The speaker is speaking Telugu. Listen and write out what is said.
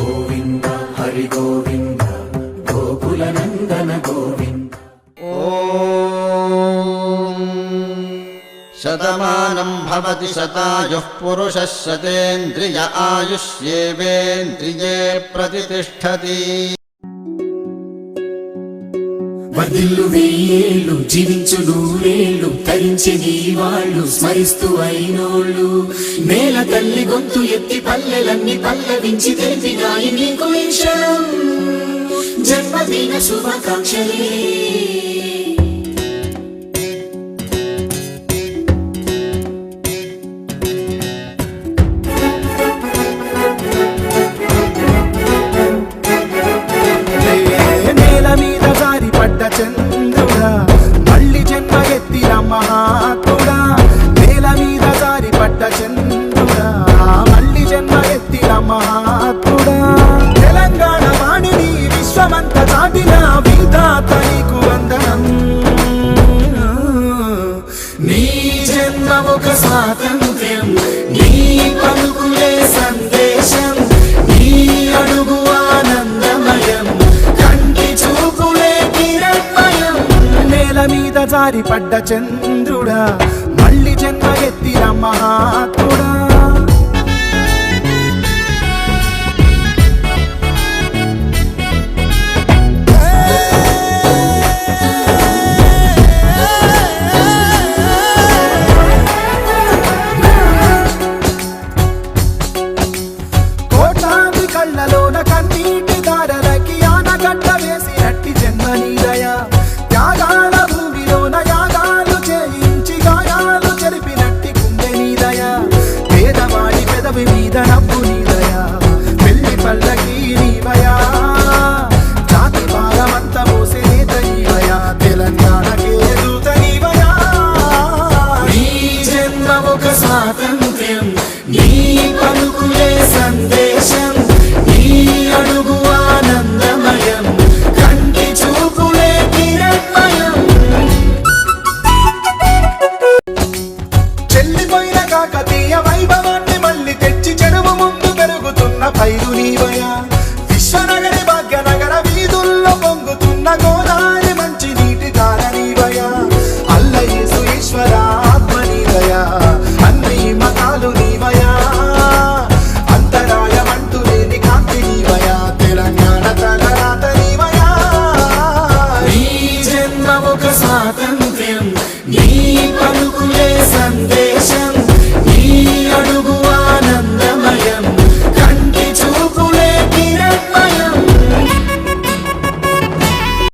గోవింద హరి గోవింద గోకుల నందన గోవింద. శతమానం భవతి శతాయుః పురుషः శతేంద్రియ ఆయుష్యేవేంద్రియే ప్రతిష్ఠతి. వర్ధిల్లు వెయ్యేళ్ళు జీవించు నూరేళ్ళు తరించి నీ వాళ్ళు స్మరిస్తూ అయినోళ్ళు. నేల తల్లి గొంతు ఎత్తి పల్లెలన్నీ పల్లవించి తెలిపినాయి నీకు ఈ క్షణం జన్మదిన శుభాకాంక్షలే. చంద్రుడా మళ్ళీ జన్మ ఎత్తిన మహాత్ముడా, నేల మీద జారి పడ్డ చంద్రుడా మళ్ళీ జన్మ ఎత్తిన మహాత్ముడా. తెలంగాణ వాణిని విశ్వమంత చాటిన విధాత నీకు వందనం. నీ జన్మ ఒక స్వాతంత్ర్యం, నీ పలుకులే సందేశం, నీ అడుగు ఆనందమయం, కంటి చూపులే కిరణ్మయం. నేల మీద జారి పడ్డ చంద్రుడా మళ్ళీ జన్మ ఎత్తిన మహాత్ముడా. కోట్లాది కళ్ళలోన కన్నీటి దారలకి ఆనగడ్డ వేసినట్టి జన్మ నీదయ. త్యాగాల భూమిలోన యాగాలు చేయించి గాయాలు చెరిపినట్టి గుండె నీదయ. పేదవాడి పెదవి మీద నవ్వు